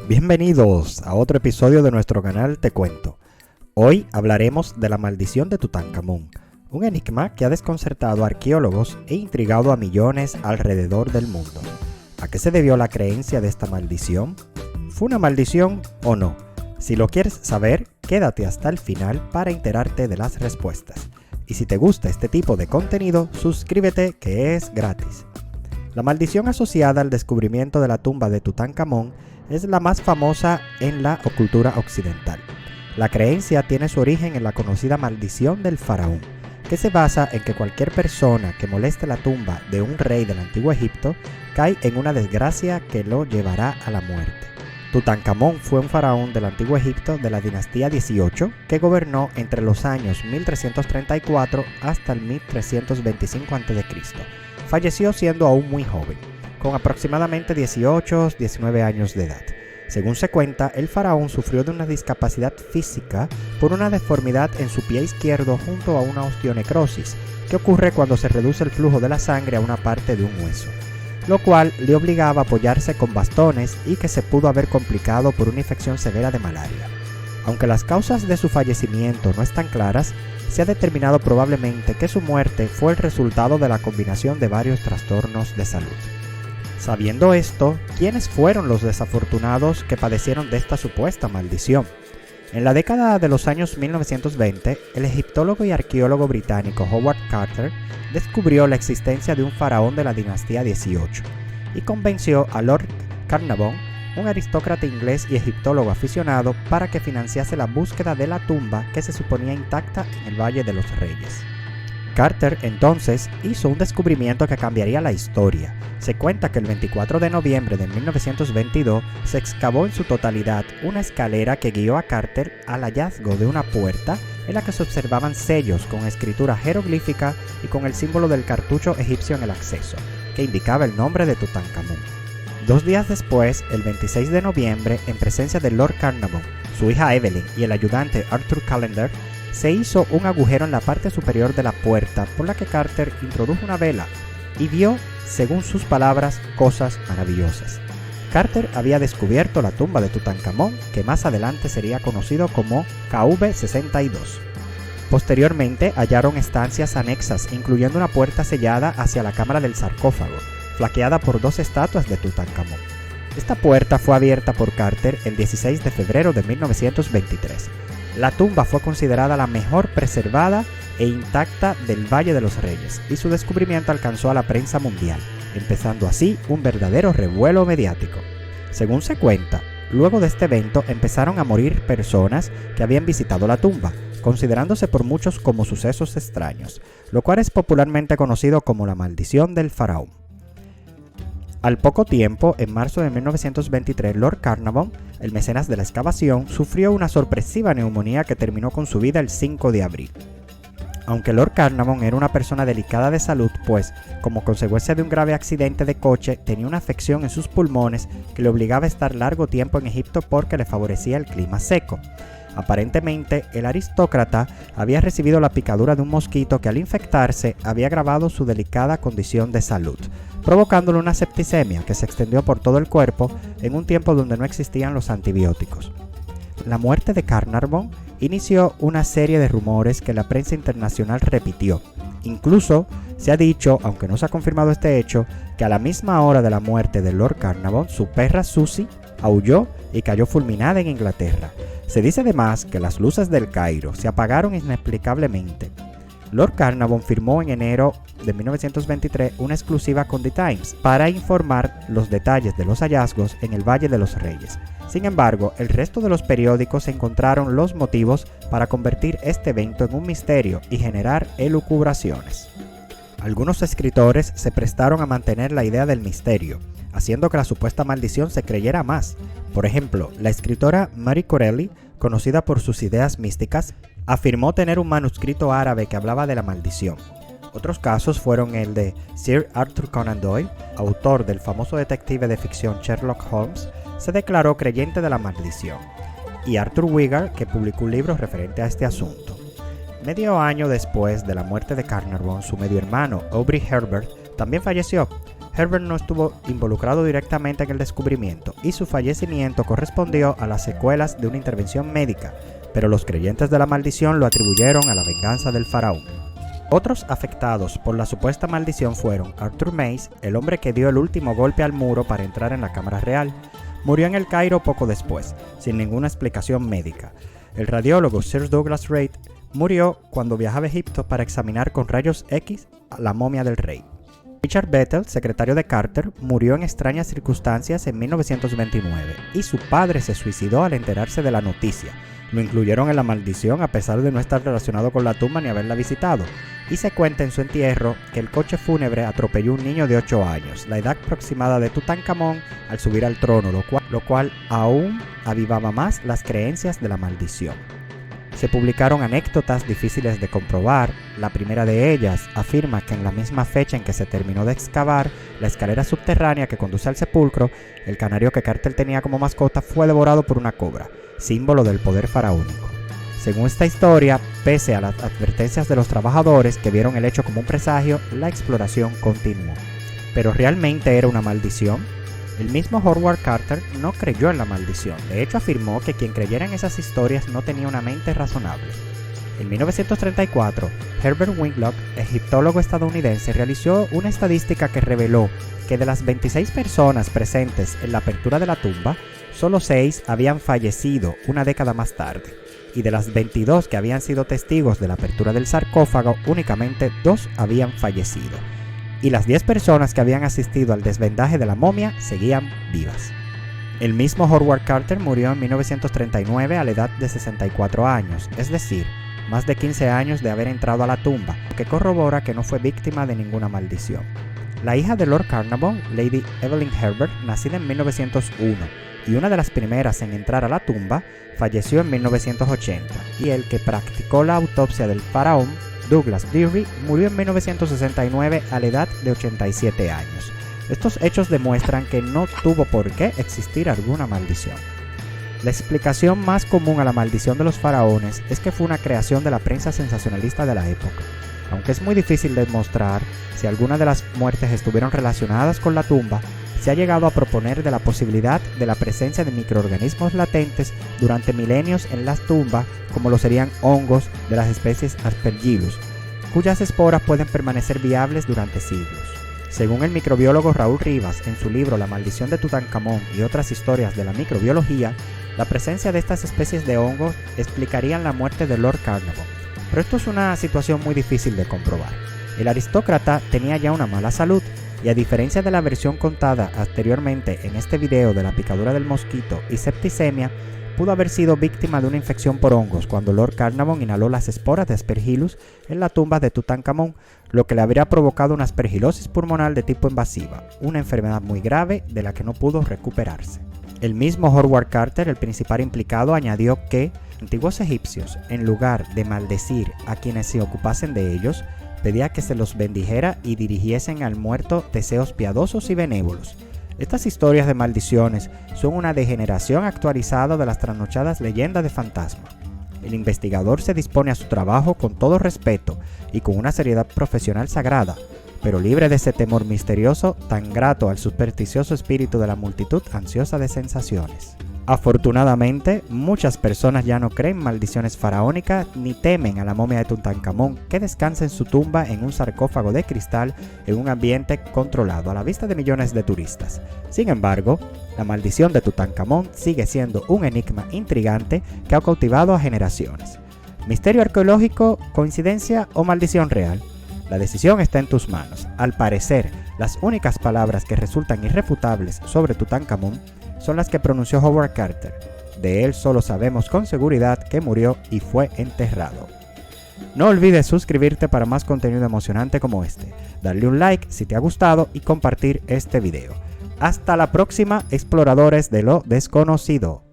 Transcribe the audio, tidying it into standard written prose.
Bienvenidos a otro episodio de nuestro canal Te Cuento. Hoy hablaremos de la maldición de Tutankamón, un enigma que ha desconcertado a arqueólogos e intrigado a millones alrededor del mundo. ¿A qué se debió la creencia de esta maldición? ¿Fue una maldición o no? Si lo quieres saber, quédate hasta el final para enterarte de las respuestas. Y si te gusta este tipo de contenido, suscríbete que es gratis. La maldición asociada al descubrimiento de la tumba de Tutankamón es la más famosa en la cultura occidental. La creencia tiene su origen en la conocida maldición del faraón, que se basa en que cualquier persona que moleste la tumba de un rey del antiguo Egipto cae en una desgracia que lo llevará a la muerte. Tutankamón fue un faraón del antiguo Egipto de la dinastía 18 que gobernó entre los años 1334 hasta el 1325 a.C. Falleció siendo aún muy joven, con aproximadamente 18-19 años de edad. Según se cuenta, el faraón sufrió de una discapacidad física por una deformidad en su pie izquierdo junto a una osteonecrosis, que ocurre cuando se reduce el flujo de la sangre a una parte de un hueso, lo cual le obligaba a apoyarse con bastones y que se pudo haber complicado por una infección severa de malaria. Aunque las causas de su fallecimiento no están claras, se ha determinado probablemente que su muerte fue el resultado de la combinación de varios trastornos de salud. Sabiendo esto, ¿quiénes fueron los desafortunados que padecieron de esta supuesta maldición? En la década de los años 1920, el egiptólogo y arqueólogo británico Howard Carter descubrió la existencia de un faraón de la dinastía 18 y convenció a Lord Carnarvon, un aristócrata inglés y egiptólogo aficionado, para que financiase la búsqueda de la tumba que se suponía intacta en el Valle de los Reyes. Carter entonces hizo un descubrimiento que cambiaría la historia. Se cuenta que el 24 de noviembre de 1922 se excavó en su totalidad una escalera que guió a Carter al hallazgo de una puerta en la que se observaban sellos con escritura jeroglífica y con el símbolo del cartucho egipcio en el acceso, que indicaba el nombre de Tutankamón. 2 días después, el 26 de noviembre, en presencia de Lord Carnarvon, su hija Evelyn y el ayudante Arthur Callender, se hizo un agujero en la parte superior de la puerta por la que Carter introdujo una vela y vio, según sus palabras, cosas maravillosas. Carter había descubierto la tumba de Tutankamón, que más adelante sería conocido como KV62. Posteriormente hallaron estancias anexas, incluyendo una puerta sellada hacia la cámara del sarcófago, flanqueada por 2 estatuas de Tutankamón. Esta puerta fue abierta por Carter el 16 de febrero de 1923. La tumba fue considerada la mejor preservada e intacta del Valle de los Reyes, y su descubrimiento alcanzó a la prensa mundial, empezando así un verdadero revuelo mediático. Según se cuenta, luego de este evento empezaron a morir personas que habían visitado la tumba, considerándose por muchos como sucesos extraños, lo cual es popularmente conocido como la maldición del faraón. Al poco tiempo, en marzo de 1923, Lord Carnarvon, el mecenas de la excavación, sufrió una sorpresiva neumonía que terminó con su vida el 5 de abril. Aunque Lord Carnarvon era una persona delicada de salud, pues, como consecuencia de un grave accidente de coche, tenía una afección en sus pulmones que le obligaba a estar largo tiempo en Egipto porque le favorecía el clima seco. Aparentemente, el aristócrata había recibido la picadura de un mosquito que al infectarse había agravado su delicada condición de salud, provocándole una septicemia que se extendió por todo el cuerpo en un tiempo donde no existían los antibióticos. La muerte de Carnarvon inició una serie de rumores que la prensa internacional repitió. Incluso se ha dicho, aunque no se ha confirmado este hecho, que a la misma hora de la muerte de Lord Carnarvon, su perra Susie aulló y cayó fulminada en Inglaterra. Se dice además que las luces del Cairo se apagaron inexplicablemente. Lord Carnarvon firmó en enero de 1923 una exclusiva con The Times para informar los detalles de los hallazgos en el Valle de los Reyes. Sin embargo, el resto de los periódicos encontraron los motivos para convertir este evento en un misterio y generar elucubraciones. Algunos escritores se prestaron a mantener la idea del misterio, haciendo que la supuesta maldición se creyera más. Por ejemplo, la escritora Marie Corelli, conocida por sus ideas místicas, afirmó tener un manuscrito árabe que hablaba de la maldición. Otros casos fueron el de Sir Arthur Conan Doyle, autor del famoso detective de ficción Sherlock Holmes, se declaró creyente de la maldición, y Arthur Weger, que publicó un libro referente a este asunto. Medio año después de la muerte de Carnarvon, su medio hermano, Aubrey Herbert, también falleció. Herbert no estuvo involucrado directamente en el descubrimiento y su fallecimiento correspondió a las secuelas de una intervención médica, pero los creyentes de la maldición lo atribuyeron a la venganza del faraón. Otros afectados por la supuesta maldición fueron Arthur Mace, el hombre que dio el último golpe al muro para entrar en la Cámara Real. Murió en el Cairo poco después, sin ninguna explicación médica. El radiólogo Sir Douglas Reid murió cuando viajaba a Egipto para examinar con rayos X a la momia del rey. Richard Bethel, secretario de Carter, murió en extrañas circunstancias en 1929 y su padre se suicidó al enterarse de la noticia. Lo incluyeron en la maldición a pesar de no estar relacionado con la tumba ni haberla visitado, y se cuenta en su entierro que el coche fúnebre atropelló a un niño de 8 años, la edad aproximada de Tutankamón al subir al trono, lo cual aún avivaba más las creencias de la maldición. Se publicaron anécdotas difíciles de comprobar. La primera de ellas afirma que en la misma fecha en que se terminó de excavar la escalera subterránea que conduce al sepulcro, el canario que Carter tenía como mascota fue devorado por una cobra, símbolo del poder faraónico. Según esta historia, pese a las advertencias de los trabajadores que vieron el hecho como un presagio, la exploración continuó. ¿Pero realmente era una maldición? El mismo Howard Carter no creyó en la maldición. De hecho, afirmó que quien creyera en esas historias no tenía una mente razonable. En 1934, Herbert Winglock, egiptólogo estadounidense, realizó una estadística que reveló que de las 26 personas presentes en la apertura de la tumba, solo 6 habían fallecido una década más tarde, y de las 22 que habían sido testigos de la apertura del sarcófago, únicamente 2 habían fallecido, y las 10 personas que habían asistido al desvendaje de la momia seguían vivas. El mismo Howard Carter murió en 1939 a la edad de 64 años, es decir, más de 15 años de haber entrado a la tumba, lo que corrobora que no fue víctima de ninguna maldición. La hija de Lord Carnarvon, Lady Evelyn Herbert, nacida en 1901, y una de las primeras en entrar a la tumba, falleció en 1980, y el que practicó la autopsia del faraón, Douglas Deary, murió en 1969 a la edad de 87 años. Estos hechos demuestran que no tuvo por qué existir alguna maldición. La explicación más común a la maldición de los faraones es que fue una creación de la prensa sensacionalista de la época. Aunque es muy difícil demostrar si alguna de las muertes estuvieron relacionadas con la tumba, se ha llegado a proponer de la posibilidad de la presencia de microorganismos latentes durante milenios en las tumbas, como lo serían hongos de las especies Aspergillus, cuyas esporas pueden permanecer viables durante siglos. Según el microbiólogo Raúl Rivas, en su libro La maldición de Tutankamón y otras historias de la microbiología, la presencia de estas especies de hongos explicarían la muerte de Lord Carnarvon. Pero esto es una situación muy difícil de comprobar. El aristócrata tenía ya una mala salud, y a diferencia de la versión contada anteriormente en este video de la picadura del mosquito y septicemia, pudo haber sido víctima de una infección por hongos cuando Lord Carnarvon inhaló las esporas de Aspergillus en la tumba de Tutankamón, lo que le habría provocado una aspergilosis pulmonar de tipo invasiva, una enfermedad muy grave de la que no pudo recuperarse. El mismo Howard Carter, el principal implicado, añadió que antiguos egipcios, en lugar de maldecir a quienes se ocupasen de ellos, pedía que se los bendijera y dirigiesen al muerto deseos piadosos y benévolos. Estas historias de maldiciones son una degeneración actualizada de las trasnochadas leyendas de fantasma. El investigador se dispone a su trabajo con todo respeto y con una seriedad profesional sagrada, pero libre de ese temor misterioso tan grato al supersticioso espíritu de la multitud ansiosa de sensaciones. Afortunadamente, muchas personas ya no creen maldiciones faraónicas ni temen a la momia de Tutankamón que descansa en su tumba en un sarcófago de cristal en un ambiente controlado a la vista de millones de turistas. Sin embargo, la maldición de Tutankamón sigue siendo un enigma intrigante que ha cautivado a generaciones. ¿Misterio arqueológico, coincidencia o maldición real? La decisión está en tus manos. Al parecer, las únicas palabras que resultan irrefutables sobre Tutankamón son las que pronunció Howard Carter. De él solo sabemos con seguridad que murió y fue enterrado. No olvides suscribirte para más contenido emocionante como este, darle un like si te ha gustado y compartir este video. Hasta la próxima, exploradores de lo desconocido.